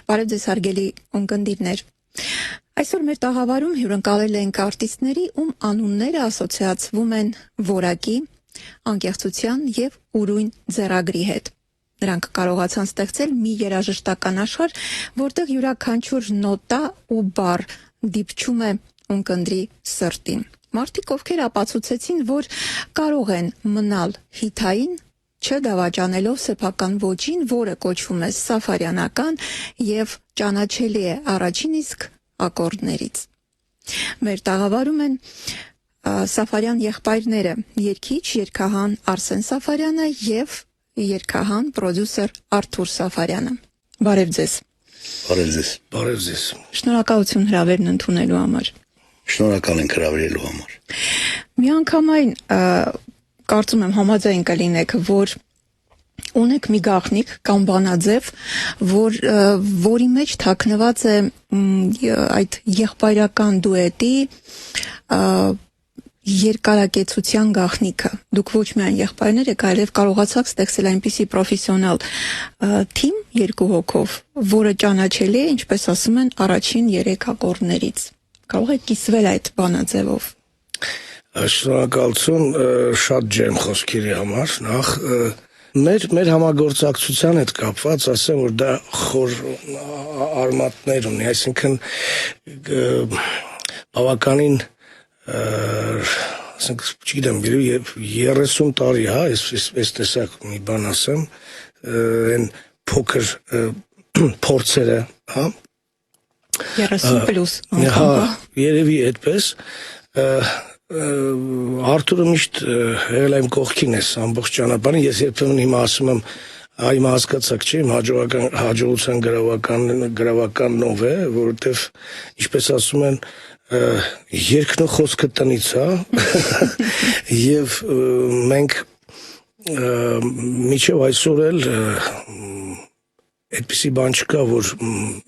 Բարև ձեզ հարգելի ունկնդիրներ։ Այսօր մեր տաղավարում հյուրընկալել ենք արտիստների, ում անունները ասոցիացվում են որակի, անկեղծության եւ ուրույն ձեռագրի հետ։ Նրանք կարողացան ստեղծել մի երաժշտական աշխարհ, որտեղ յուրաքանչյուր նոտա ու բառ դիպչում է ունկնդրի սրտին։ Մարդիկ, ովքեր ապացուցեցին, որ կարող են մնալ հիթային, չդավաճանելով սեփական ոճին, որը կոչվում է սաֆարյանական եւ ճանաչելի է առաջին իսկ ակորդներից։ Մեր տաղավարում են Սաֆարյան եղբայրները՝ երգիչ, երգահան Արսեն Սաֆարյանը եւ երգահան պրոդյուսեր Արթուր Սաֆարյանը։ Բարև ձեզ։ Բարև ձեզ։ Բարև ձեզ։ Շնորհակալություն հրավերն ընդունելու համար։ Շնորհակալ ենք հրավիրելու համար։ Միանգամայն կարծում եմ համաձայն կլինեք, որ ունեք մի գաղտնիք կամ բանաձև, որի մեջ թաքնված է այդ եղբայրական դուետի երկարակեցության գաղտնիքը։ Դուք ոչ միայն եղբայրներ եք, այլև կարողացաք ստեղծել այնպիսի պրոֆեսիոնալ թիմ երկու հոգով, որը ճանաչելի է, ինչպես ասում են, առաջին 3 ակորդներից։ Կարող եք կիսվել այդ բանաձևով։ Շնորհակալություն շատ ջերմ խոսքերի համար։ Նախ մեր համագործակցության հետ կապված ասեմ, որ դա խոր արմատներ ունի, այսինքն բավականին ասենք, չգիտեմ, 30 տարի, հա, այս տեսակ մի բան ասեմ, այն փոքր փորձերը, հա, 30+։ Հա, երևի այդպես Արթուրը միշտ եղել է իմ կողքին էս ամբողջ ճանապարհին, ես երբեմն հիմա ասում եմ, հիմա հասկացաք, չէ՞, իմ հաջողության գրավականով է, որովհետև ինչպես ասում են, երգն ու խոսքը տնից, հա, եւ մենք մինչև այսօր էլ այդպիսի բան չկա, որ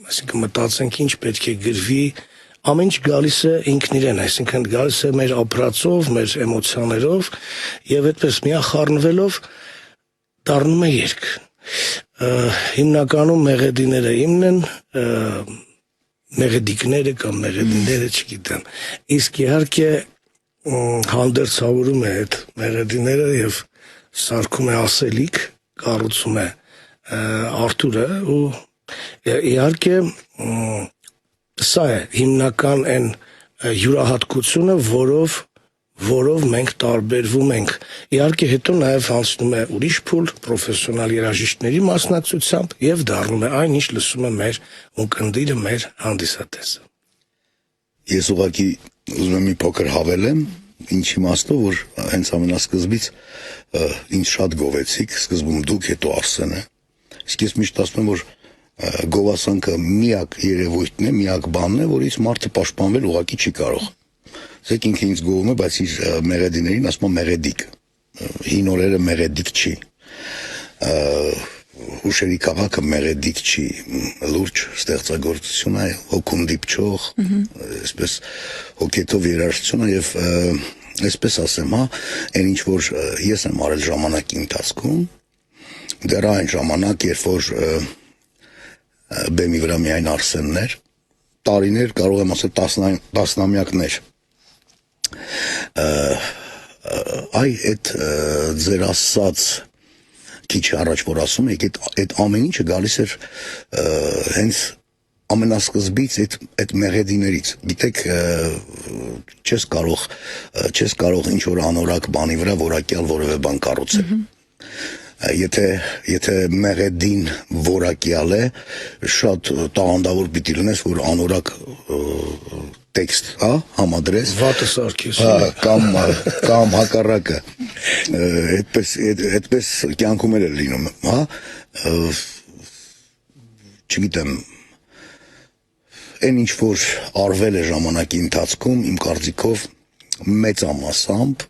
այսինքն մտածենք ինչ պետք է գրվի, ամեն ինչ գալիս է ինքն իրեն, այսինքն գալիս է մեր ապրածով, մեր էմոցիաներով եւ այդպես միախառնվելով դառնում է երգ։ Հիմնականում մեղեդիները իմն են, մեղեդիկները կամ մեղեդիները, չգիտեմ։ Իսկ իհարկե հանդերձավորում է այդ մեղեդիները եւ սարքում է ասելիք, կառուցում է Արթուրը ու իհարկե սա է հիմնական այն յուրահատկությունը, որով մենք տարբերվում ենք։ Իհարկե հետո նաև անցնում է ուրիշ փուլ պրոֆեսիոնալ երաժիշտների մասնակցությամբ եւ դառնում է այն, ինչ լսում է մեր ունկնդիրը, մեր հանդիսատեսը։ Ես ուղղակի ուզում եմ մի փոքր հավելեմ, ինչ իմաստով, որ հենց ամենասկզբից ինձ շատ գովեցիք, սկզբում դուք, հետո Արսենը։ Իսկ ես միշտ ասում եմ, որ գովասանքը միակ երևույթն է, միակ բանն է, որից մարդը պաշտպանվել ուղղակի չի կարող։ Սեք ինքը ինձ գովում է, բայց իր մեղեդիներին ասում է մեղեդիկ։ Հին օրերը մեղեդիկ չի։ Հուշերի քաղաքը մեղեդիկ չի, լուրջ ստեղծագործություն է, հոգում դիպչող, այսպես հոգետով երաժշտություն է եւ այսպես ասեմ, հա, այն ինչ որ ես եմ արել ժամանակի ընթացքում, դեռ այն ժամանակ, երբ որ բեմի վրա միայն Արսեններ, տարիներ, կարող եմ ասել տասնամյակներ, այդ ձեր ասած քիչ առաջ որ ասում եք, այդ ամեն ինչը գալիս էր հենց ամենասկզբից այդ մեղեդիներից, գիտեք, չես կարող ինչ որ անորակ բանի վրա որակյալ որևէ բան կառուցել։ Եթե մեղեդին որակյալ է, շատ տաղանդավոր պիտի լինես, որ անորակ տեքստ, հա, համադրես, վատը սարքես, կամ հակառակը, այդպես կյանքում էլ է լինում, հա, չգիտեմ, այն ինչ որ արվել է ժամանակի ընթացքում, իմ կարծիքով մեծամասամբ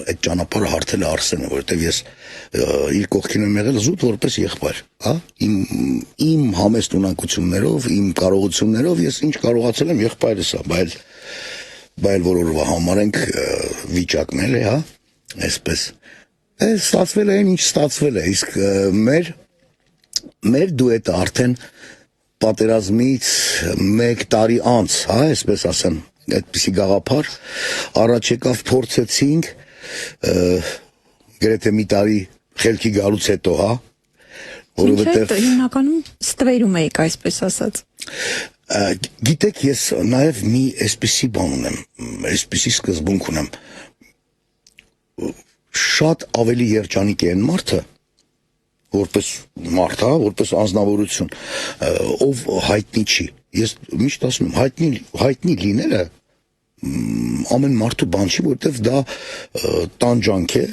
այդ ճանապարհը հարթել է Արսենը, որովհետև ես իր կողքին եմ եղել զուտ որպես եղբայր, հա, իմ համեստ ունակություններով, իմ կարողություններով ես ինչ կարողացել եմ եղբայրս, բայց որ օրվա համար ենք վիճակնել է, հա, այսպես ստացվել է այն ինչ ստացվել է, իսկ մեր դուետը արդեն պատերազմից 1 տարի անց, հա, այսպես ասեմ, այդպիսի գաղափար առաջ եկավ, փորձեցինք գրեթե մի տարի խելքի գալուց հետո, հա, որովհետև հիմնականում ստվերում եք, այսպես ասած։ Գիտեք, ես նաև մի այսպիսի բան ունեմ, այսպիսի սկզբունք ունեմ, շատ ավելի երջանիկ է այն մարդը, որպես մարդ, հա, որպես անձնավորություն, ով հայտնի չի։ Ես միշտ ասում եմ, հայտնի լինելը ամեն մարդու բան չի, որովհետև դա տանջանք է,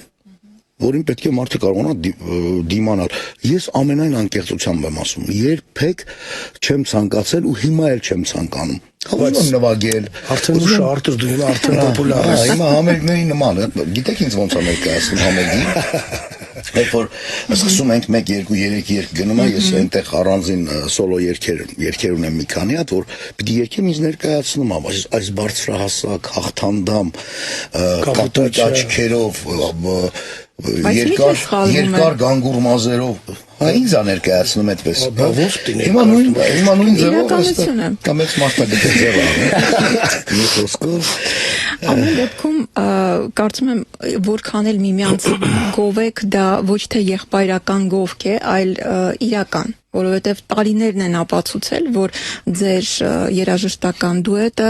որին պետք է մարդը կարողանա դիմանալ։ Ես ամենայն անկեղծությամբ եմ ասում, երբեք չեմ ցանկացել ու հիմա էլ չեմ ցանկանում։ Ուզում եմ նվագել։ Արդեն ուշ Արտուր դու հիմա արդեն պոպուլար ես։ Հիմա համերգների նման, գիտեք ինձ ոնց է ներկայացնում համերգին։ Երբ որ սկսում ենք 1 2 3 երգ գնում է, ես այնտեղ առանձին սոլո երգեր ունեմ մի քանի հատ, որ պիտի երգեմ ինձ ներկայացնում եմ, այս բարձրահասակ, հաղթանդամ, կապույտ աչքերով, երկար գանգուր մազերով, ինձ է ներկայացնում այդպես։ Հիմա նույն ձևով կամեծ մասնակցի ձև մի խոսքով։ Ամեն դեպքում կարծում եմ որքան էլ միմյանց գովեք, դա ոչ թե եղբայրական գովք է, այլ իրական, որովհետև տարիներն են ապացուցել, որ ձեր երաժշտական դուետը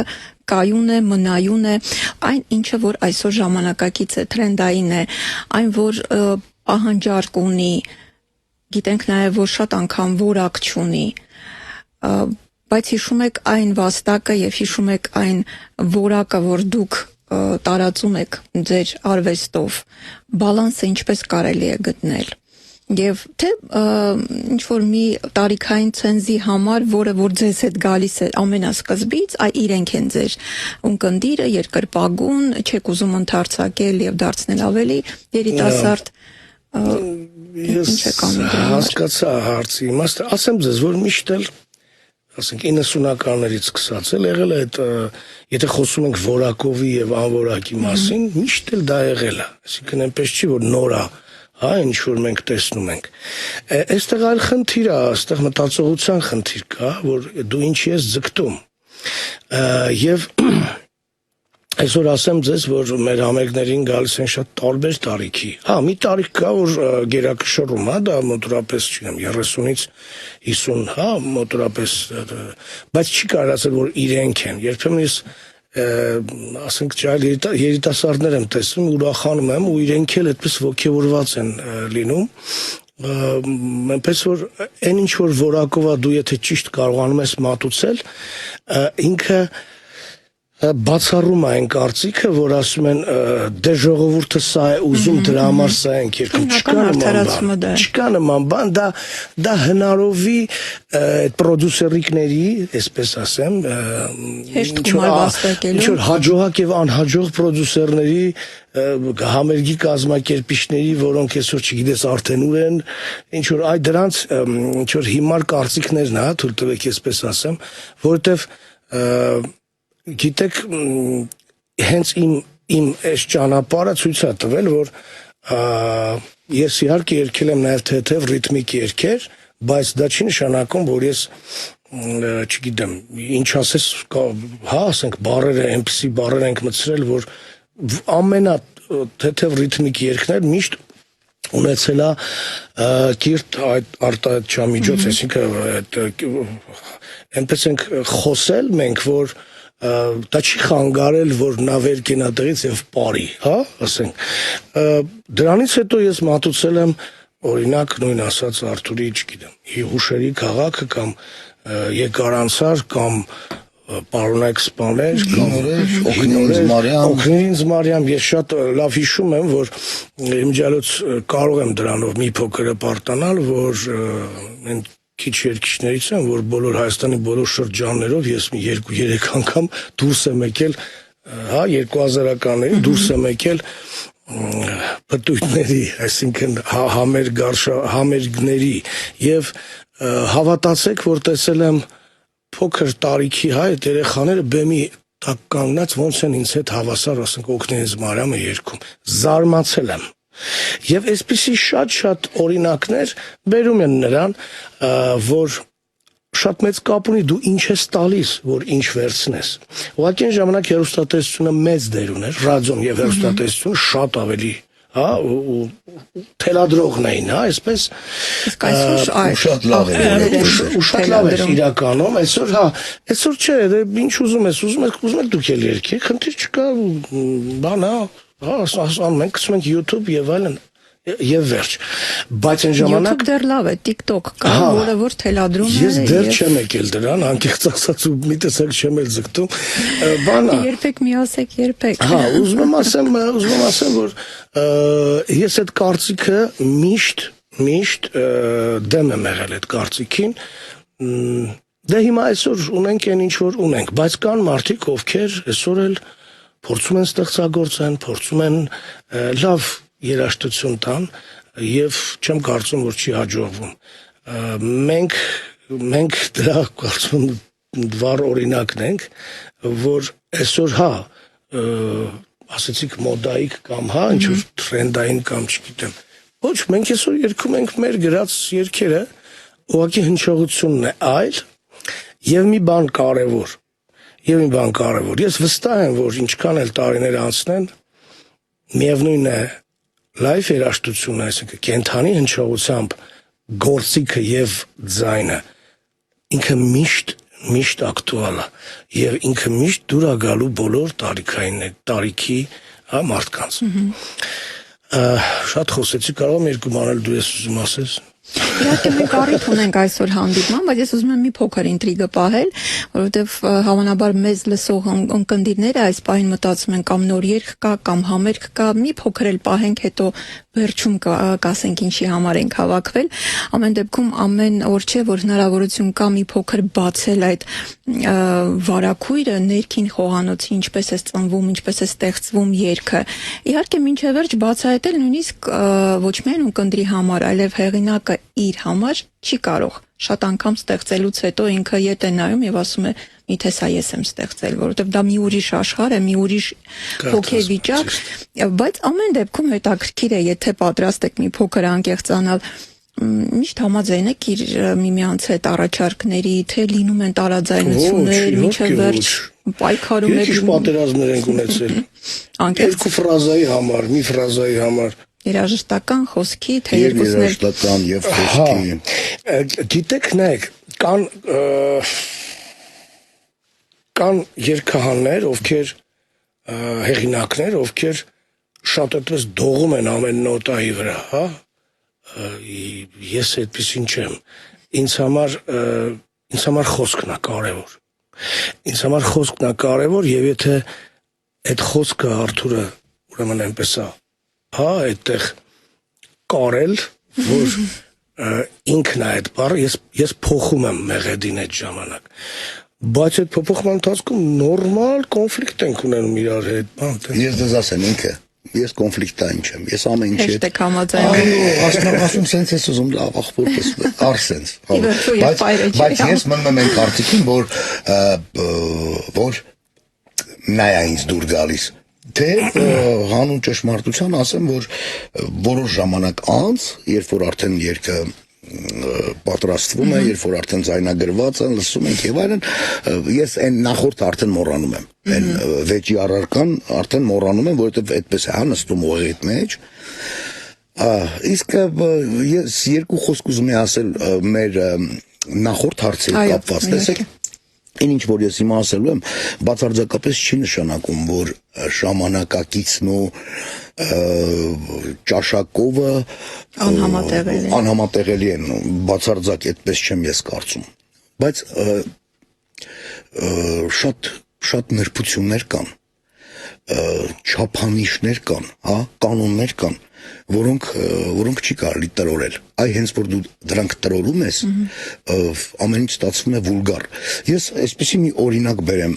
կայուն է, մնայուն է, այն ինչը որ այսօր ժամանակակից է, թրենդային է, այն որ պահանջարկ ունի, գիտենք նաև որ շատ անգամ որակ չունի, բայց հիշում եք այն վաստակը եւ հիշում եք այն որակը, որ դուք տարածում եք ձեր արվեստով, բալանսը ինչպես կարելի է գտնել։ Եվ թե ինչ որ մի տարիքային ցենզի համար, որը որ ձեզ հետ գալիս է ամենասկզբից, իրենք են ձեր ունկնդիրը, երկրպագուն, չեք ուզում ընդարձակել եւ դարձնել ավելի երիտասարդ։ Ես հասկացա հարցի իմաստը, ասեմ ձեզ, որ միշտ էլ, ասենք 90-ականներից սկսած էլ եղել է այդ, եթե խոսում ենք որակովի եւ անորակի մասին, միշտ էլ դա եղել է, այսինքն այնպես չի, որ նոր է, հա, ինչ որ մենք տեսնում ենք։ Այստեղ այլ խնդիր է, այստեղ մտածողության խնդիր կա, որ դու ինչի ես ձգտում։ Եվ այսօր ասեմ ձեզ, որ մեր համերգներին գալիս են շատ տարբեր տարիքի։ Հա, մի տարիք կա, որ գերակշռում, հա, դա մոտորապես, չգիտեմ, 30-ից 50, հա, մոտորապես, բայց չի կարող ասել, որ իրենք են։ Երբեմն ես ասենք ճայլ երիտասարդներ եմ տեսնում, ուրախանում եմ ու իրենք էլ այդպես ոգևորված են լինում, այնպես որ այն ինչ որ որակով է դու եթե ճիշտ կարողանում ես մատուցել, ինքը բացառում այն կարծիքը, որ ասում են դե ժողովուրդը սա է ուզում, դրա համար սա ենք երկում, չկա նման բան, դա հնարովի պրոդյուսերիկների, այսպես ասեմ, ինչ որ հաջողակ եւ անհաջող պրոդյուսերների, համերգի կազմակերպիչների, որոնք այսօր չգիտես արդեն ուր են, ինչ որ այդ դրանց ինչ որ հիմար կարծիքներն, հա, թույլ տվեք այսպես ասեմ, որովհետեւ գիտեք, հենց իմ այս ճանապարհը ցույց է տվել, որ ես իհարկե երգել եմ նաև թեթև ռիթմիկ երգեր, բայց դա չի նշանակում, որ ես չգիտեմ, ինչ ասես, հա, ասենք բառերը, այնպիսի բառեր ենք մտցրել, որ ամենաթեթև ռիթմիկ երգներ միշտ ունեցել է կիրթ արտադրամիջոց, այսինքն այնպես ենք խոսել մենք, որ դա չի խանգարել, որ նա վեր կենա տեղից եւ բարի, հա, ասենք։ Դրանից հետո ես մատուցել եմ, օրինակ, նույն ասած Արթուրի, չգիտեմ, Հուշերի քաղաքը կամ Եկարանցար կամ Պարոնայք սպաներ կամ Օգնինձ Մարիամ, ես շատ լավ հիշում եմ, որ իմջալոց կարող եմ դրանով մի փոքր պարտանալ, որ այն քիչ երկիչներից են, որ բոլոր Հայաստանի բոլոր շրջաններով ես մի 2-3 անգամ դուրս եմ եկել, հա, 2000-ականների դուրս եմ եկել պտույտների, այսինքն համերգների եւ հավատացեք, որ տեսել եմ փոքր տարիքի այդ երեխաները բեմի տակ կանգնած ոնց են ինձ հետ հավասար, ասենք Օգնինձ Մարիամը երգում, զարմացել եմ։ Եվ այսպիսի շատ օրինակներ բերում են նրան, որ շատ մեծ կապ ունի դու ինչ ես տալիս, որ ինչ վերցնես։ Ուղղակի այն ժամանակ հեռուստատեսությունը մեծ դեր ուներ, ռադիոն եւ հեռուստատեսությունը շատ ավելի, հա, ու թելադրողն էին, հա, այսպես Իսկ այսօր շատ լավ է, ու շատ լավ է իրականում, այսօր, հա, այսօր չէ, դե ինչ ուզում եք դուք էլ երկեք, խնդիր չկա, բան, հա, մենք գցում ենք YouTube եւ այլն եւ վերջ, բայց այն ժամանակ YouTube դեռ լավ է, TikTok կա, որը որ թելադրում է։ Ես դեռ չեմ եկել դրան, անկեղծ ասած ու մի տեսակ չեմ էլ ձգտում, բանա։ Երբեք մի ասեք, երբեք։ Հա, ուզում եմ ասեմ, որ ես այդ կարծիքը միշտ դեմ եմ եղել այդ կարծիքին։ Դե հիմա այսօր ունենք այն ինչ որ ունենք, բայց կան մարդիկ, ովքեր այսօր էլ փորձում են ստեղծագործեն, փորձում են լավ երաժշտություն տան եւ չեմ կարծում որ չի հաջողվում մենք դրա կարծում դվար օրինակն ենք որ այսօր հա ասեցիք մոդայիկ կամ հա ինչ որ տրենդային կամ չգիտեմ ոչ մենք այսօր երգում ենք մեր գրած երգերը ուղղակի հնչողությունն է այլ եւ մի բան կարեւոր ես վստահ եմ որ ինչքան էլ տարիներ անցնեն միևնույն է լայվ երաժշտությունը, այսինքն կենթանի հնչողությամբ գործիքը եւ ձայնը ինքը միշտ ակտուալ է եւ ինքը միշտ դուր է գալու բոլոր տարիքի մարդկանց։ Շատ խոսեցի, կարող եմ երկու բան էլ դու ես ուզում ասես։ Իհարկե մենք առիթ ունենք այսօր հանդիպման, բայց ես ուզում եմ մի փոքր ինտրիգը պահել, որովհետև հավանաբար մեզ լսող ունկնդիրները այս պահին մտածում են կամ նոր երգ կա, կամ համերգ կա, մի փոքր էլ պահենք, հետո վերջում կասենք ինչի համար ենք հավաքվել։ Ամեն դեպքում ամեն օր չէ, որ հնարավորություն կա մի փոքր բացել այդ վարակույրը ներքին խոհանոցի, ինչպես է ծնվում, ինչպես է ստեղծվում երգը։ Իհարկե մինչև վերջ բացահայտել նույնիսկ ոչ միայն ունկնդրի համար, այլև հեղինակը իր համար չի կարող շատ անգամ ստեղծելուց հետո ինքը ետ է նայում եւ ասում է միթե սա ես եմ ստեղծել որովհետեւ դա մի ուրիշ աշխարհ է մի ուրիշ հոգեվիճակ բայց ամեն դեպքում հետաքրքիր է եթե պատրաստ եք մի փոքր անկեղծանալ միշտ համաձայն եք իր միմյանց հետ առաջարկների թե լինում են տարաձայնություններ մինչև վերջ պայքարում եք ինչ պատերազմներ ենք ունեցել երկու ֆրազայի համար մի ֆրազայի համար երաժշտական խոսքի թե երկուսն երաժշտական եւ խոսքի գիտեք նայեք կան երգահաններ ովքեր հեղինակներ ովքեր շատ այդպես դողում են ամեն նոտայի վրա հա ես այդպեսին չեմ ինձ համար խոսքն է կարևոր ինձ համար խոսքն է կարևոր եւ եթե այդ խոսքը Արթուրը ուրեմն այնպես է հա այդտեղ կարել որ ինքն է այդ բառը ես փոխում եմ մեղեդին այդ ժամանակ բայց այդ փոփոխման ընթացքում նորմալ կոնֆլիկտ ենք ունենում իրար հետ բան ես դες ասեմ ինքը ես կոնֆլիկտային չեմ ես ամեն ինչ հետ համաձայնում ասում sense ես ուզում լավ ախորտես արսենս բայց ես մնում եմ այն կարծիքին որ նայա ինձ դուր գալիս թե հանուն ճշմարտության ասեմ որ որոշ ժամանակ անց երբ որ արդեն երգը պատրաստվում է երբ որ արդեն ձայնագրված է լսում ենք եւ այլն ես այն նախորդ արդեն մոռանում եմ այն վեճի առարկան արդեն մոռանում եմ որովհետեւ այդպես է նստում ուղիղ մեջ իսկ ես երկու խոսք ուզում եմ ասել մեր նախորդ հարցի կապված տեսեք ինչ որ ես հիմա ասելու եմ բացարձակապես չի նշանակում որ ժամանակակիցն ու ճաշակովը անհամատեղելի են բացարձակ այդպես չեմ ես կարծում բայց շատ նրբություններ կան չափանիշներ կան հա կանոններ կան որոնք չի կարելի տրորել այ հենց որ դու դրանք տրորում ես ամեն ինչ ստացվում է վուլգար ես այսպեսի մի օրինակ բերեմ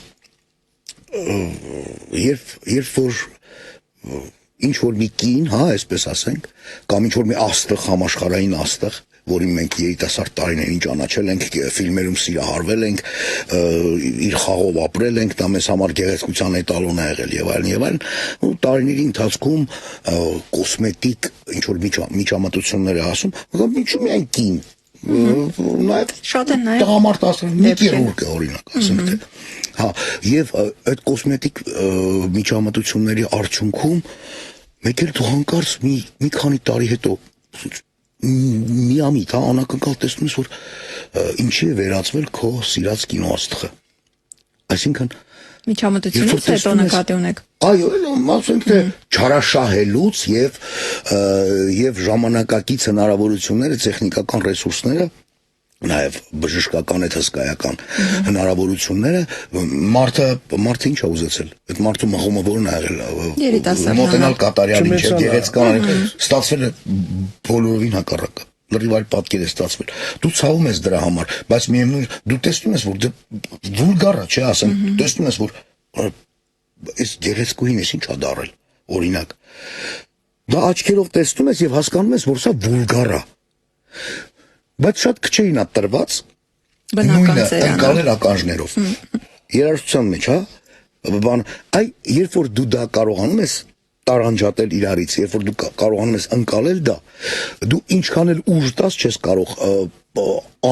երբ որ ինչ որ մի կին հա այսպես ասենք կամ ինչ որ մի աստղ համաշխարհային աստղ որին մենք երիտասարդ տարիներին ճանաչել ենք ֆիլմերում սիրահարվել ենք իր խաղով ապրել ենք դա մեզ համար գեղեցկության էտալոն է եղել եւ այլն ու տարիների ընթացքում կոսմետիկ ինչ որ միջամտություններ է ասում կամ ինչու՞ միայն կին Նաև Շատ են նաև տղամարդ ասել մի դեպքեր։ քիրուրգ է օրինակ, ասենք թե։ Հա, եւ այդ կոսմետիկ միջամտությունների արդյունքում մեկ էլ դու հանկարծ մի քանի տարի հետո միամիտ, հա, անակնկալ տեսնում ես, որ ինչի է վերածվել քո սիրած կինոաստղը։ Այսինքն Միջամտությունից հետո նկատի ունեք։ այո, ասենք թե չարաշահելուց եւ ժամանակակից հնարավորությունները, տեխնիկական ռեսուրսները, նաև բժշկական այդ հսկայական հնարավորությունները մարդը ինչ է ուզեցել այդ մարդու մղումը որն է եղել մոտենալ կատարյալ ինչ է գեղեցկան ստացվել է բոլորովին հակառակը լրիվ այլ պատկեր է ստացվել դու ցավում ես դրա համար բայց միևնույն դու տեսնում ես որ վուլգար է չէ ասեմ տեսնում ես որ այս գեղեցկուհին էս ինչ ա դարել օրինակ դա աչքերով տեսնում ես եւ հասկանում ես որ սա վուլգար է բայց շատ քչերին է տրված բնական ծերանը ընկալել ականջներով երաժշտության մեջ հա բան այ երբ որ դու դա կարողանում ես տարանջատել իրարից երբ որ դու կարողանում ես ընկալել դա դու ինչքան էլ ուժ տաս չես կարող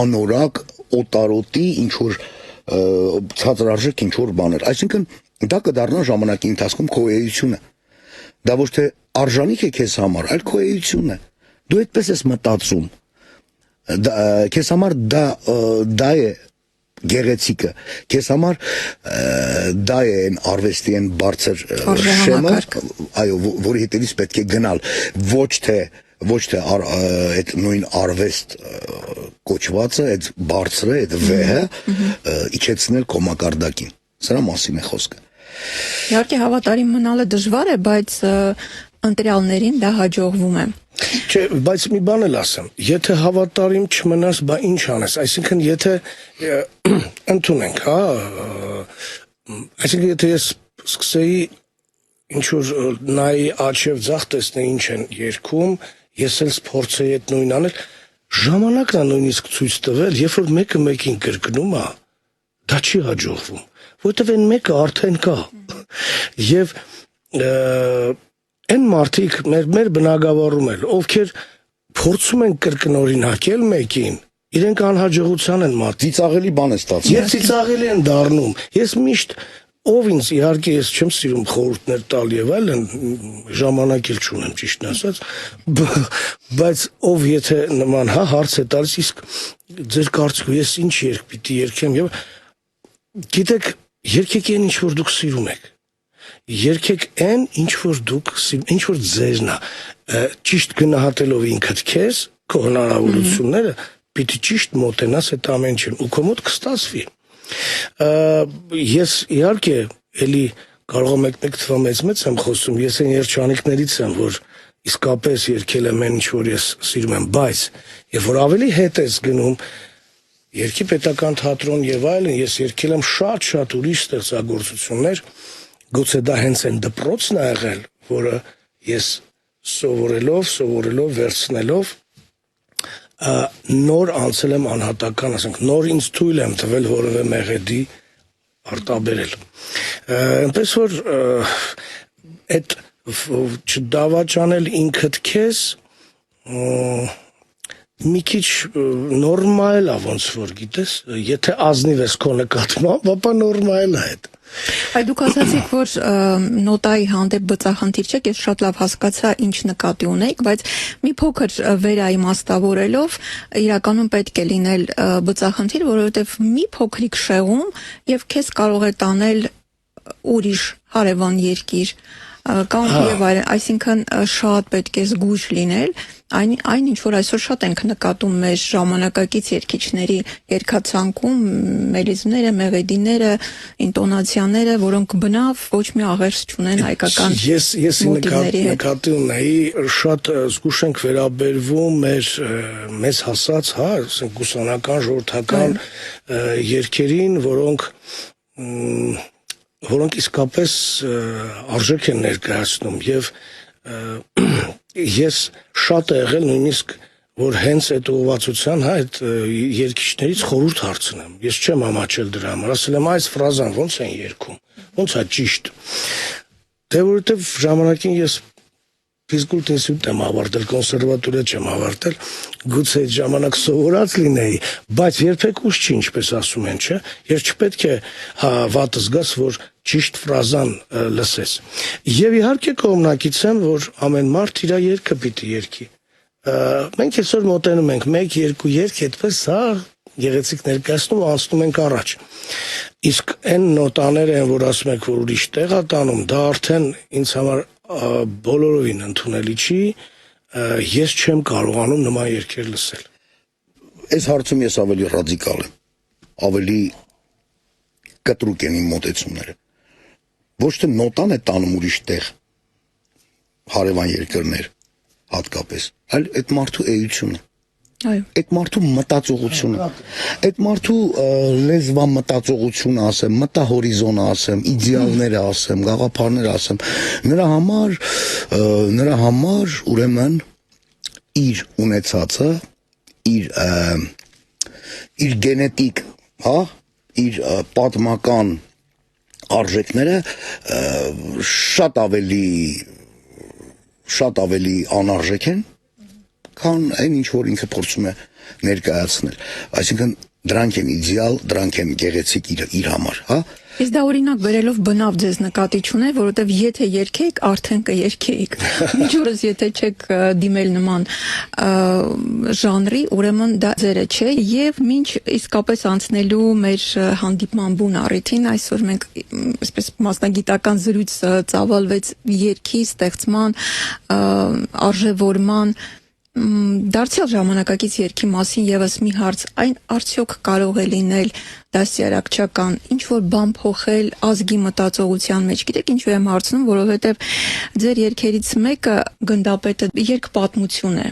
անորակ օտարոտի ինչ որ ցածրարժեք ինչ որ բաներ այսինքն դա կդառնա ժամանակի ընթացքում քո էությունը դա ոչ թե արժանիք է քեզ համար այլ քո էությունն է դու այդպես ես մտածում քեզ համար դա է գեղեցիկը քեզ համար դա է այն արվեստի այն բարձր շեմը այո որի հետևից պետք է գնալ ոչ թե այդ նույն արվեստ կոչվածը այդ բարձրը այդ վեհը իջեցնել քո մակարդակին սրա մասին է խոսքը իհարկե հավատարիմ մնալը դժվար է բայց ընտրյալներին դա հաջողվում է Չէ, բայց մի բան էլ ասեմ, եթե հավատարիմ չմնաս, բա ինչ անես, այսինքն եթե ընդունենք, հա, այսինքն եթե ես սկսեի ինչ որ նայի աչև ձախ տեսնեի ինչ են երգում, ես էլ փորձեի այդ նույնն անել, ժամանակն է նույնիսկ ցույց տվել, երբ որ մեկը մեկին կրկնում է, դա չի հաջողվում, որովհետև այն մեկը արդեն կա։ Եվ Այն մարդիկ մեր բնագավառում էլ, ովքեր փորձում են կրկնօրինակել մեկին, իրենք անհաջողության են մատնում։ Ծիծաղելի բան է ստացվում։ Եվ ծիծաղելի են դառնում։ Ես միշտ ով ինձ իհարկե ես չեմ սիրում խորհուրդներ տալ եւ այլն, ժամանակ էլ չունեմ ճիշտն ասած, բայց ով եթե նման հարց է տալիս, իսկ ձեր կարծիքով ես ինչ երգ պիտի երգեմ եւ գիտեք, երգեք այն ինչ որ դուք սիրում եք։ Երգեք այն, ինչ որ դուք, ինչ որ ձերն է, ճիշտ գնահատելով ինքդ քեզ, քո հնարավորությունները, պիտի ճիշտ մոտենաս այդ ամեն ինչին, ու քո մոտ կստացվի։ Ես իհարկե էլի կարող եմ մեկ թվա մեծ եմ խոսում, ես այն երջանիկներից եմ, որ իսկապես երգել եմ այն ինչ որ ես սիրում եմ, բայց երբ որ ավելի հետ ես գնում Երգի պետական թատրոն եւ այլն, ես երգել եմ շատ ուրիշ ստեղծագործություններ Գուցե դա հենց այն դպրոցն է եղել, որը ես սովորելով, վերցնելով նոր անցել եմ անհատական, ասենք նոր ինձ թույլ եմ տվել որևէ մեղեդի արտաբերել։ Այնպես որ այդ չդավաճանել ինքդ քեզ մի քիչ նորմալ է ոնց որ գիտես, եթե ազնիվ ես քո նկատմամբ, ապա նորմալ է այդ։ Այ դուք ասացիք, որ նոտայի հանդեպ բծախնդիր չեք, ես շատ լավ հասկացա ինչ նկատի ունեք, բայց մի փոքր վերաիմաստավորելով իրականում պետք է լինել բծախնդիր, որովհետև մի փոքրիկ շեղում եւ քեզ կարող է տանել ուրիշ հարևան երկիր կամ եւ այլն, այսինքն շատ պետք է զգույշ լինել այն ինչ որ այսօր շատ ենք նկատում մեր ժամանակակից երգիչների երգացանկում մելիզմները, մեղեդիները, ինտոնացիաները, որոնք բնավ ոչ մի աղերս չունեն հայկական ես նկատի ունեի շատ զգուշ ենք վերաբերվում մեզ հասած, հա, ասենք գուսանական, ժողովրդական երգերին, որոնք իսկապես արժեք են ներկայացնում եւ ես շատ եղել նույնիսկ որ հենց այդ ուղղվածության այդ երգիչներից խորհուրդ հարցնեմ ես չեմ ամաչել դրա համար ասել եմ այս ֆրազան ոնց են երգում ոնց է ճիշտ դե որովհետեւ ժամանակին ես ֆիզկուլտ ինստիտուտ եմ ավարտել, կոնսերվատորիա չեմ ավարտել, գուցե այդ ժամանակ սովորած լինեի, բայց երբեք ուշ չի, ինչպես ասում են, չէ, եւ չպետք է վատ զգաս, որ ճիշտ ֆրազան լսես։ Եվ իհարկե կողմնակից եմ, որ ամեն մարդ իր երգը պիտի երգի։ Մենք այսօր մոտենում ենք 1-2 երգ, այդպես գեղեցիկ ներկայացնում անցնում ենք առաջ։ Իսկ այն նոտաները են, որ ասում եք, որ ուրիշ տեղ է տանում, դա արդեն ինձ համար բոլորովին ընդունելի չի, ես չեմ կարողանում նման երգեր լսել։ Այս հարցում ես ավելի ռադիկալ եմ, ավելի կտրուկ են իմ մոտեցումները։ Ոչ թե նոտան է տանում ուրիշ տեղ, հարևան երկրներ հատկապես, այլ այդ մարդու էությունը։ Այո։ Այդ մարդու մտածողությունը, այդ մարդու լեզվա մտածողությունը ասեմ, մտահորիզոնը ասեմ, իդեալները ասեմ, գաղափարները ասեմ, նրա համար ուրեմն իր ունեցածը, իր գենետիկ, հա, իր պատմական արժեքները շատ ավելի անարժեք են, քան այն ինչ որ ինքը փորձում է ներկայացնել, այսինքն դրանք են իդեալ, դրանք են գեղեցիկ իր համար, հա։ Իսկ դա օրինակ վերելով բնավ ձեզ նկատի չուներ, որովհետև եթե երգեիք, արդեն կերգեիք։ Միջուրս եթե չեք դիմել նման ժանրի, ուրեմն դա ձերը չէ, եւ մինչ իսկապես անցնելու մեր հանդիպման բուն առիթին, այսօր մենք այսպես մասնագիտական զրույց ծավալվեց երգի ստեղծման, արժևորման դարձյալ ժամանակակից երգի մասին եւս մի հարց, այն արդյոք կարող է լինել դասյարակչական, ինչ որ բան փոխել ազգի մտածողության մեջ։ Գիտեք ինչու եմ հարցնում, որովհետեւ ձեր երգերից մեկը գնդապետը երգպատմություն է։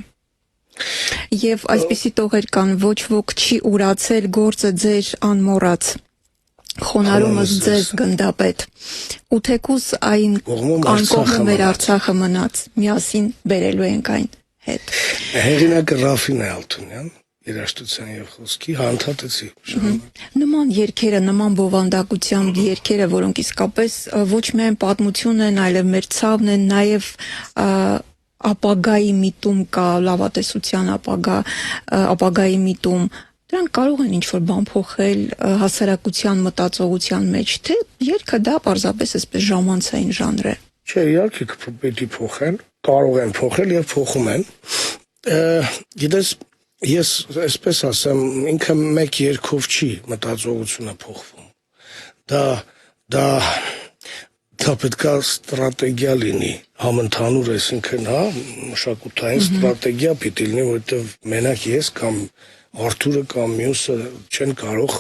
Եվ այսպիսի տողեր կան, ոչ ոք չի ուրացել գործը ձեր անմոռաց։ Խոնարհումս ձեզ գնդապետ։ Ու թեկուս այն անկողը մեր Արցախը մնաց, միասին բերելու ենք այն հետ։ Հեղինակը Ռաֆին Ալթունյան, երաժշտության եւ խոսքի հանդարտեցի։ Նման երգերը, նման բովանդակությամբ երգերը, որոնք իսկապես ոչ միայն պատմություն են, այլև մեր ցավն են, նաեւ ապագայի միտում կա, լավատեսության ապագայի միտում, դրանք կարող են ինչ-որ բան փոխել հասարակության մտածողության մեջ, թե երգը դա պարզապես այսպես ժամանցային ժանր է։ Չէ, իհարկե պետք է փոխեն, կարող են փոխել եւ փոխում են։ Գիտես, ես այսպես ասեմ, ինքը մեկ երգով չի մտածողությունը փոխվում։ Դա պետք է ստրատեգիա լինի, համընդհանուր, այսինքն, հա, մշակութային ստրատեգիա պիտի լինի, որովհետեւ մենակ ես կամ Արթուրը կամ մյուսը չեն կարող։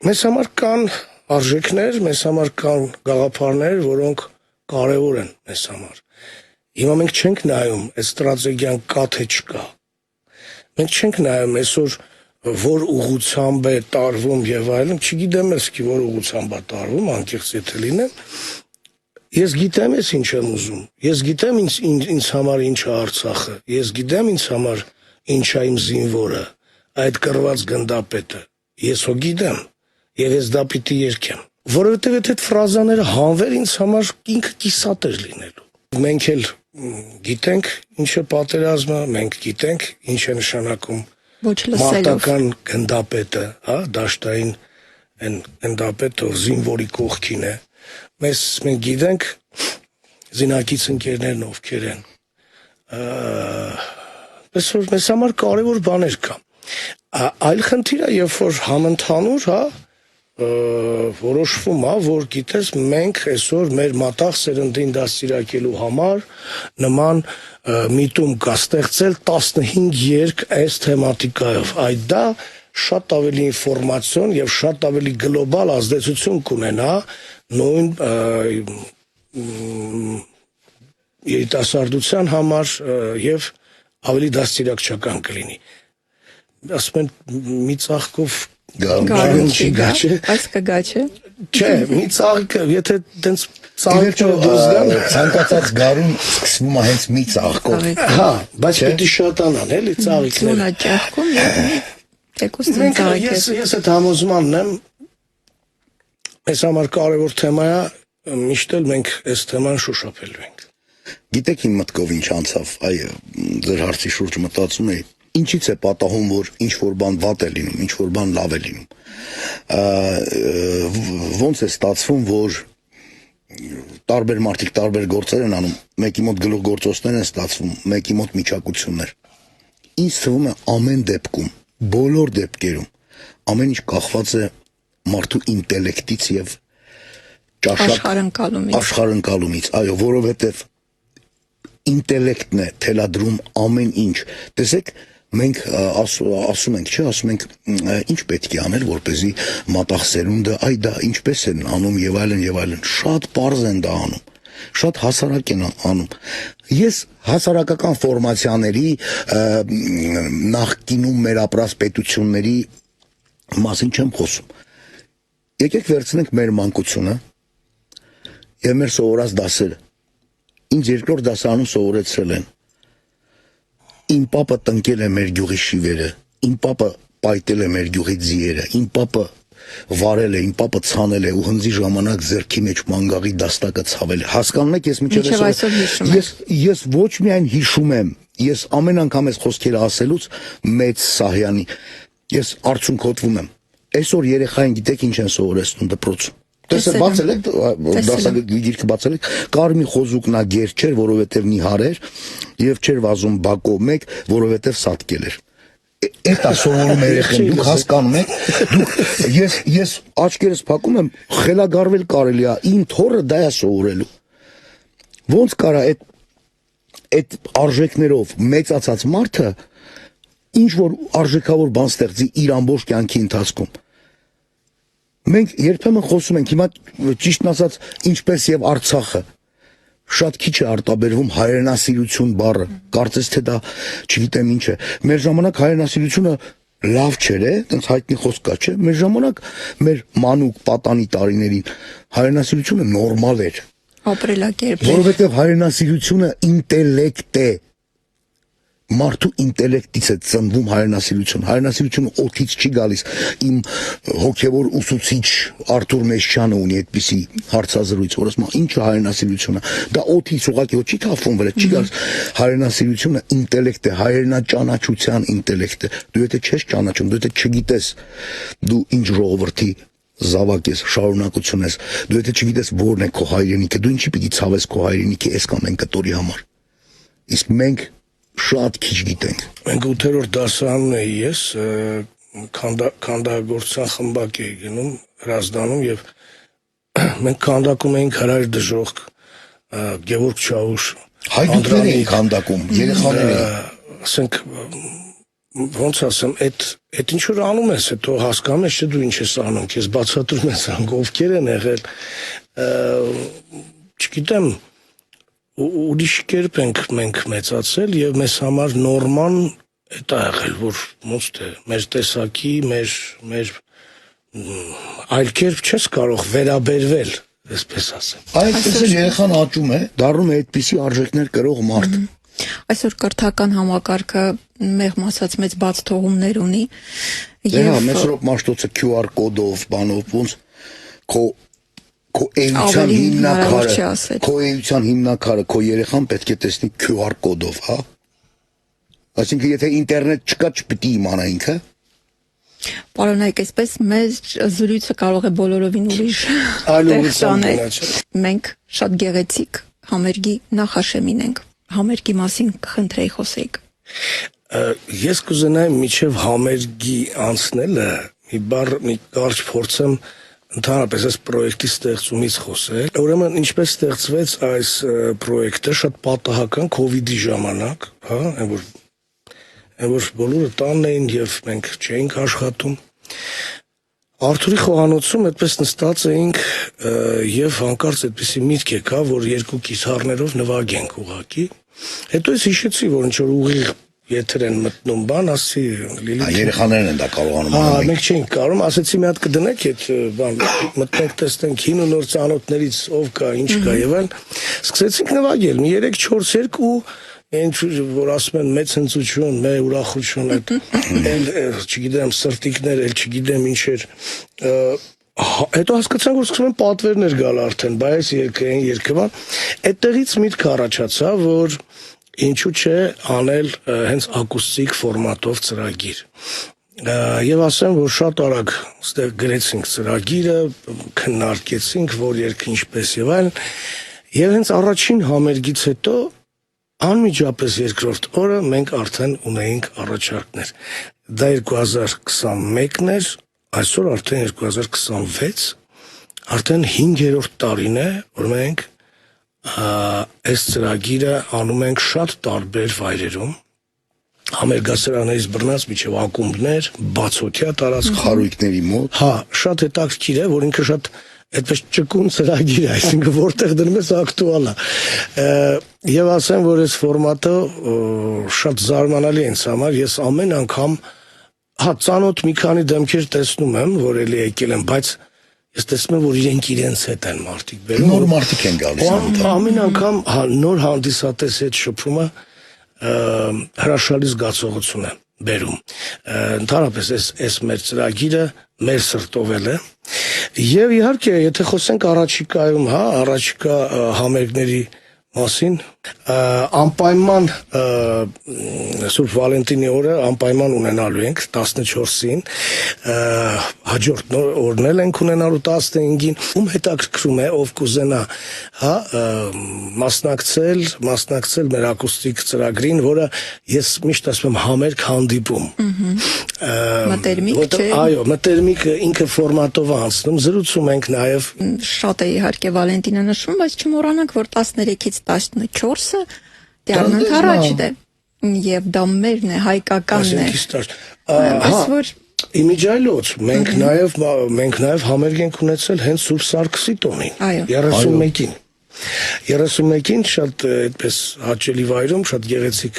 Մեզ համար կան արժեքներ, մեզ համար կան գաղափարներ, որոնք կարևոր են մեզ համար։ Հիմա մենք չենք նայում, այս ստրատեգիան կա թե չկա։ Մենք չենք նայում այսօր որ ուղղությամբ է տարվում եւ այլն, չգիտեմ էսքի որ ուղղությամբ է տարվում, անկեղծ եթե լինեմ։ Ես գիտեմ ես ինչ եմ ուզում։ Ես գիտեմ ինձ համար ինչ է Արցախը։ Ես գիտեմ ինձ համար ինչ է իմ զինվորը, այդ կռված գնդապետը։ Ես հո գիտեմ եւ ես դա պիտի երգեմ։ Որովհետեւ եթե այդ ֆրազաները հանվեր ինձ համար ինքը կիսատ էր լինելու։ Մենք էլ գիտենք ինչ է պատերազմը, մենք գիտենք ինչ է նշանակում մարտական գնդապետը, հա, դաշտային այն գնդապետը զինվորի կողքին է։ Մենք գիտենք զինակից ընկերներն ովքեր են։ Այսօր մեզ համար կարևոր բաներ կա։ Այլ խնդիրը, երբ որ համընդհանուր, հա, որոշվում է, որ գիտես մենք այսօր մեր մատաղ սերնդին դաստիարակելու համար նման միտում կա ստեղծել 15 երգ այս թեմատիկայով։ Այդ դա շատ ավելի ինֆորմացիոն եւ շատ ավելի գլոբալ ազդեցություն կունենա նույն երիտասարդության համար եւ ավելի դաստիարակչական կլինի։ Ասում են մի ծաղկով գարուն չի գա, չէ։ Այս կգա, չէ։ Չէ, մի ծաղիկը, եթե տենց ծաղիկը դուրս գան, ցանկացած գարուն սկսվում է հենց մի ծաղկով։ հա, բայց պետք է շատանան, էլի ծաղիկները։ Ծունա ճեղքում եւ տեկուս ծաղիկ։ Ես այդ համոզմանն եմ, այս համար կարևոր թեմա է, միշտ էլ մենք այս թեման շոշափելու ենք։ Գիտեք իմ մտքով ինչ անցավ, ձեր հարցի շուրջ մտածում էի, ինչից է պատահում, որ ինչ որ բան վատ է լինում, ինչ որ բան լավ է լինում։ Ոնց է ստացվում, որ տարբեր մարդիկ տարբեր գործեր են անում, մեկի մոտ գլուխգործոցներ են ստացվում, մեկի մոտ միջակություններ։ Ինձ թվում է ամեն դեպքում, բոլոր դեպքերում ամեն ինչ կախված է մարդու ինտելեկտից եւ աշխարհընկալումից, այո, որովհետեւ ինտելեկտն է թելադրում ամեն ինչ։ Տեսեք, մենք ասում ենք, չէ, ասում ենք, ինչ պետք է անել, որպեսզի մատաղ սերունդը, դա ինչպես են անում եւ այլն, շատ պարզ են դա անում, շատ հասարակ են անում։ Ես հասարակական ֆորմացիաների նախկինում մեր ապրած պետությունների մասին չեմ խոսում։ Եկեք վերցնենք մեր մանկությունը եւ մեր սովորած դասերը։ Ինձ երկրորդ դասարանում սովորեցրել են։ Իմ պապը տնկել է մեր գյուղի շիվերը, իմ պապը պայտել է մեր գյուղի ձիերը, իմ պապը վարել է, իմ պապը ցանել է ու հնձի ժամանակ ձեռքի մեջ մանգաղի դաստակը ցավել է։ Հասկանում եք, ես մինչև այսօր հիշում եմ։ Ես ոչ միայն հիշում եմ, ես ամեն անգամ այս խոսքերը ասելուց մեծ Սահյանի, ես արցունքոտվում եմ։ Այսօր երեխային գիտեք ինչ են սովորեցնում դպրոցում։ Տեսեք, բացել եք, դասագիրքը գիրքը բացել եք, կարմի խոզուկնագեր չէր, որովհետև նիհար էր, եւ չէր վազում բակո 1, որովհետև սատկել էր։ Էտա սովորում երեխեն, դուք հասկանում եք, ես աչքերս փակում եմ, խելագարվել կարելի է, իմ թոռը դա է սովորելու։ Ոնց կարա այդ արժեքներով մեծացած մարդը ինչ որ արժեքավոր բան ստեղծի իր ամբողջ կյանքի ընթացքում։ Մենք երբեմն խոսում ենք, հիմա ճիշտն ասած, ինչպես եւ Արցախը, շատ քիչ է արտաբերվում հայրենասիրություն բառը, կարծես թե դա չգիտեմ ինչ է։ Մեր ժամանակ հայրենասիրությունը լավ չէր, այդպես հայտնի խոսք կա, չէ՞։ Մեր ժամանակ մեր մանուկ պատանի տարիներին հայրենասիրությունը նորմալ էր։ Ապրելակերպ։ Որովհետեւ հայրենասիրությունը ինտելեկտ է։ Մարդու ինտելեկտից է ծնվում հայրենասիրությունը օդից չի գալիս։ Իմ հոգևոր ուսուցիչ Արթուր Մեշչյանը ունի այդպիսի հարցազրույց, որ ասում է ինչ է հայրենասիրությունը, դա օդից ուղղակի չի թափվում վրա, չի գալիս։ Հայրենասիրությունը ինտելեկտ է, հայրենաճանաչության ինտելեկտ է։ Դու եթե չես ճանաչում, դու եթե չգիտես դու ինչ ժողովրդի զավակ ես, շարունակություն ես, դու եթե չգիտես որն է քո հայրենիքը, դու ինչի պիտի ցավես քո հայրենիքի այս կամ այն կտորի համար։ Իսկ մենք շատ քիչ գիտենք։ Մենք 8-րդ դասարանում էի ես, քանդակագործության խմբակ էի գնում Հրազդանում եւ մենք քանդակում էինք Հրայր Դժոխք, Գևորգ Չաուշ, հայդուկներ էինք քանդակում, երեխաներ էինք։ Ասենք ոնց ասեմ, այդ ինչ որ անում ես, հետո հասկանում ես, չէ՞ դու ինչ ես անում, քեզ բացատրում ես, ովքեր են եղել, չգիտեմ, ուրիշ կերպ ենք մենք մեծացել եւ մեզ համար նորման դա եղել, որ ոնց թե մեր տեսակի, մեր այլ կերպ չես կարող վերաբերվել, այսպես ասեմ։ Այդպես էլ երեխան աճում է, դառնում է այդպիսի արժեքներ կրող մարդ։ Այսօր կրթական համակարգը մեղմ ասած մեծ բաց թողումներ ունի եւ Մեսրոպ Մաշտոցը QR կոդով, բանով ոնց քո էության հիմնակարը, քո երեխան պետք է տեսնի QR կոդով, հա։ Այսինքն եթե ինտերնետ չկա, չպիտի իմանա ինքը։ Պարոնայք, այսպես մեր զրույցը կարող է բոլորովին ուրիշ տանել։ Մենք շատ գեղեցիկ համերգի նախաշեմին ենք։ Համերգի մասին խնդրեի խոսեիք։ Ես կուզենայի միջև համերգի անցնելը մի կարճ փորձեմ ընդհանրապես այս պրոյեկտի ստեղծումից խոսել։ Ուրեմն ինչպես ստեղծվեց այս պրոյեկտը շատ պատահական COVID-ի ժամանակ, հա, այն որ բոլորը տանն էին եւ մենք չէինք աշխատում։ Արթուրի խոհանոցում այդպես նստած էինք եւ հանկարծ այդպիսի միտք եկա, որ երկու կիսարներով նվագենք ուղակի։ Հետո ես հիշեցի, որ ինչ որ ուղիղ եթեր են մտնում բան, ասի Լիլիթ։ Երեխաներն են դա կարողանում անել։ Հա, մենք չէինք կարող, ասեցի մի հատ կդնեք այդ բան, մտնենք տեսնենք հին ու նոր ծանոթներից ով կա, ինչ կա եւ այլն։ Սկսեցինք նվագել, մի 3-4 ու ինչ որ ասում են մեծ հնձություն, մեր ուրախություն այդ, չգիտեմ, սրտիկներ, չգիտեմ ինչեր։ Հետո հասկացանք, որ սկսում են պատվերներ գալ արդեն, բայց երկրվան այդտեղից միտքը առաջացավ, որ ինչու՞ չէ անել հենց ակուստիկ ֆորմատով ծրագիր։ Եվ ասեմ, որ շատ արագ ստեղ գրեցինք ծրագիրը, քննարկեցինք, որ երգ ինչպես եւ այլն, եւ հենց առաջին համերգից հետո անմիջապես երկրորդ օրը մենք արդեն ունեինք առաջարկներ։ Դա 2021-ն էր, այսօր արդեն 2026, արդեն 5-րդ տարին է, որ մենք այս ծրագիրը անում ենք շատ տարբեր վայրերում, համերգասրաններից բռնած մինչև ակումբներ, բացօթյա տարածք, Խարույկների մոտ։ հա, շատ հետաքրքիր է, որ ինքը շատ այդպես ճկուն ծրագիր է, այսինքն որտեղ դնում ես ակտուալ է։ Եվ ասեմ, որ այս ֆորմատը շատ զարմանալի է ինձ համար, ես ամեն անգամ հա ծանոթ մի քանի դեմքեր տեսնում եմ, որ էլի եկել են, բայց ես տեսնում եմ, որ իրենց հետ են մարդիկ բերում։ Նոր մարդիկ են գալիս անդամ։ Ամեն անգամ նոր հանդիսատես հետ շփումը հրաշալի զգացողություն է բերում։ Ընդհանրապես այս մեր ծրագիրը մեր սրտով է։ Եվ իհարկե, եթե խոսենք առաջիկայում, հա, առաջիկա համերգների մասին, անպայման Սուրբ Վալենտինի օրը անպայման ունենալու ենք 14-ին, հաջորդ օրն էլ ենք ունենալու 15-ին, ում հետաքրքրում է, ով կուզենա, հա, մասնակցել մեր ակուստիկ ծրագրին, որը ես միշտ ասում եմ համերգ հանդիպում։ Մտերմիկ չէ։ Այո, մտերմիկ ինքը ֆորմատով անցնում, զրուցում ենք նաև։ Շատ է իհարկե Վալենտինը նշում, բայց չմոռանանք, որ 13-ից 14-ը դեռ ընթരാճն է, եւ դա մերն է, հայկականն է։ Այնպես որ Իմիջայլոց մենք նաև համերգ ենք ունեցել հենց Սուրբ Սարգսի տոնին, 31-ին։ 31-ին շատ այդպես հաճելի վայրում, շատ գեղեցիկ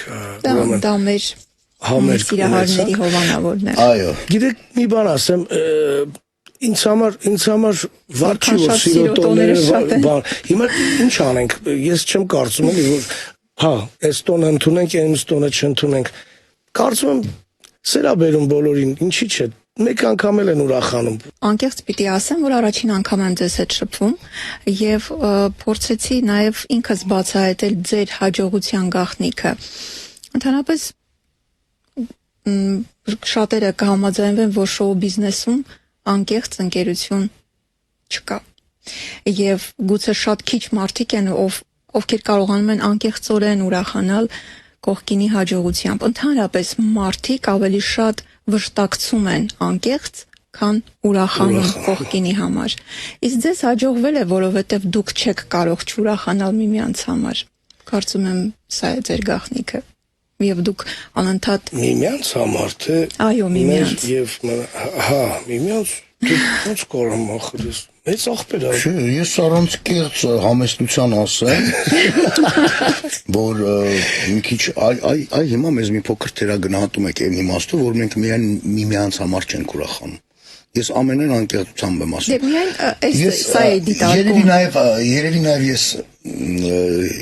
դա մեր սիրահարների հովանավորն է։ Այո։ Գիտեք, մի բան ասեմ, ինձ համար վատ չի, որ սիրո տոները հիմա ինչ անենք, ես չեմ կարծում էլի, որ հա, այս տոնը ընդունենք, այս տոնը չընդունենք։ Կարծում եմ սրա բերում բոլորին, ինչի՞ չէ, մեկ անգամ էլ են ուրախանում։ Անկեղծ պիտի ասեմ, որ առաջին անգամ եմ ձեզ հետ շփվում եւ փորձեցի նաեւ ինքս բացահայտել ձեր հաջողության գաղտնիքը։ Ընդհանրապես շատերը կհամաձայնվեն, որ շոու բիզնեսում անկեղծ ընկերություն չկա։ Եվ գուցե շատ քիչ մարդիկ են, ովքեր կարողանում են անկեղծորեն ուրախանալ կողքինի հաջողությամբ։ Ընդհանրապես մարդիկ ավելի շատ վշտակցում են անկեղծ, քան ուրախանում կողքինի համար։ Իսկ ձեզ հաջողվել է, որովհետև դուք չեք կարող չուրախանալ միմյանց համար։ Կարծում եմ սա է ձեր գաղտնիքը։ Եվ դուք անընդհատ միմյանց համար, թե այո, միմյանց։ Եվ հա, միմյանց դուք կարող ախրես։ Մեծ ախպեր է։ Չէ, ես առանց կեղծ համեստության ասեմ, որ մի քիչ այ հիմա մեզ մի փոքր թերագնահատում եք այն իմաստով, որ մենք միայն միմյանց համար չենք ուրախանում։ Ես ամենայն անկեղծությամբ եմ ասում։ Դե միայն սա է դիտարկում։ Երևի նաև ես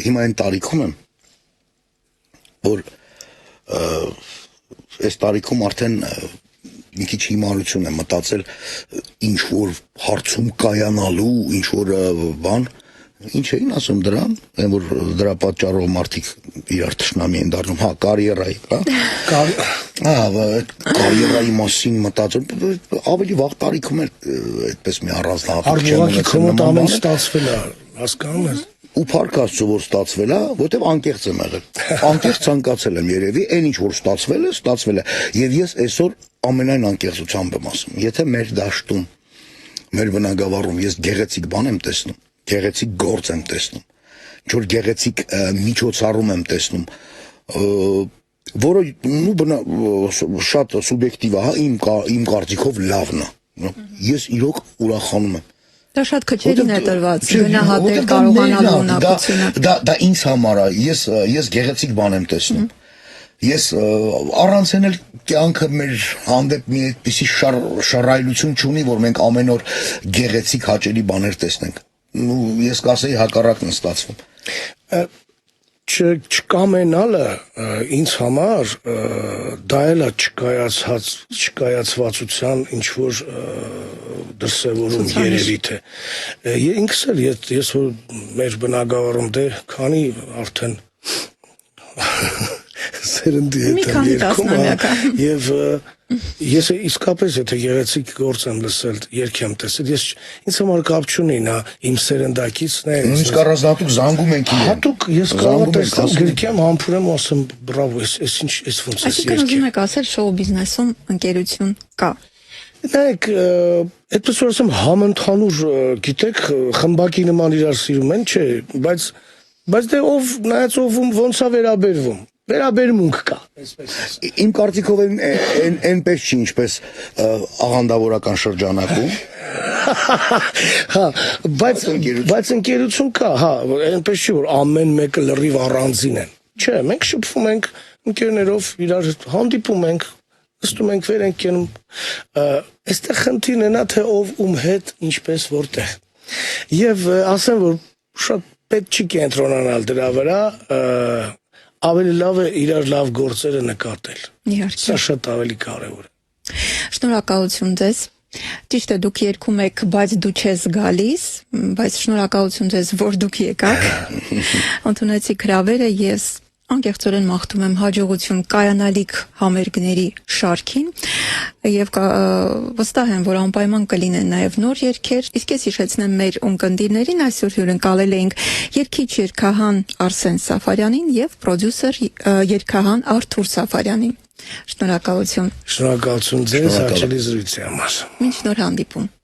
հիմա այն տարիքում եմ, որ այս տարիքում արդեն մի քիչ հիմարություն եմ մտածել ինչ որ հարցում կայանալու, ինչ որ բան, ինչ էին ասում դրան, այն որ դրա պատճառով մարդիկ իրար թշնամի են դառնում, հա, կարիերայի, հա։ Կարիերայի մասին մտածում, ավելի վաղ տարիքում էր այդպես մի առանձնահատուկ չեմ ունեցել նման ստացվել է, հասկանում ես։ Ու փառք Աստծո, որ ստացվել է, որտեվ անկեղծ եմ եղել։ Անկեղծ ցանկացել եմ երևի, այն ինչ որ ստացվել է, եւ ես այսօր ամենայն անկեղծությամբ եմ ասում։ Եթե մեր դաշտում, մեր բնակավարում ես գեղեցիկ բան եմ տեսնում, գեղեցիկ գործ եմ տեսնում, ինչ որ գեղեցիկ միջոցառում եմ տեսնում, որը շատ սուբյեկտիվ է, հա, իմ կարծիքով լավն է։ Ես իրոք ուրախանում եմ։ Դա շատ քչերին է տրված, գնահատել կարողանալու ունակությունը։ Դա ինձ համար է, ես գեղեցիկ բան եմ տեսնում։ Ես առանց էլ կյանքը մեր հանդեպ մի այդպիսի շռայլություն չունի, որ մենք ամեն օր գեղեցիկ հաճելի բաներ տեսնենք։ Ես կասեի հակառակն է ստացվում։ Չկամենալը ինձ համար դա էլ է չկայացվածության ինչ որ դրսևորում Ցուցանիշ։ երևի թե ինքս էլ ես որ մեր բնակավարում դե քանի արդեն սերնդի Մի հետ քանի երկում տասնամյակ, եւ ես իսկապես եթե գեղեցիկ գործ եմ լսել երգ եմ տեսել ես ինձ համար կապ չունի նա իմ սերնդակիցն է Նույնիսկ առանձնատուկ զանգում ենք իրեն։ հատուկ ես կարող եմ տեսնել գրքեմ համբուրեմ ու ասեմ բրավո ես ինչ ես ոնց է Այսինքն ուզում եք ասել շոու բիզնեսում ընկերություն կա։ Նայեք, այդպես որ ասեմ համընդհանուր, գիտեք, խմբակի նման իրար սիրում են, չէ, բայց դե ով նայած ով ոնց է վերաբերվում։ Վերաբերմունք կա, այսպես ասեմ։ Իմ կարծիքով այնպես չի ինչպես աղանդավորական շրջանակում։ Հա, բայց ընկերություն կա, հա, այնպես չի որ ամեն մեկը լրիվ առանձին են։ Չէ, մենք շփվում ենք ընկերներով, իրար հանդիպում ենք, նստում ենք վեր ենք կենում։ Այստեղ խնդիրն է նա թե ով ում հետ ինչպես որտեղ։ Եվ ասեմ որ շատ պետք չի կենտրոնանալ դրա վրա, ավելի լավ է իրար լավ գործերը նկատել։ Իհարկե։ Սա շատ ավելի կարևոր է։ Շնորհակալություն ձեզ։ Ճիշտ է, դուք երգում եք, բայց դու չես գալիս, բայց շնորհակալություն ձեզ, որ դուք եկաք։ Ընդունեցիք հրավերը, ես անկեղծորեն մաղթում եմ հաջողություն կայանալիք համերգների շարքին եւ վստահ եմ, որ անպայման կլինեն նաեւ նոր երգեր։ Իսկ ես հիշեցնեմ մեր ունկնդիրներին այսօր հյուրընկալել ենք երգիչ երգահան Արսեն Սաֆարյանին եւ պրոդյուսեր երգահան Արթուր Սաֆարյանին։ Շնորհակալություն։ Շնորհակալություն ձեզ հաճելի զրույցի համար։ Մինչ նոր հանդիպում։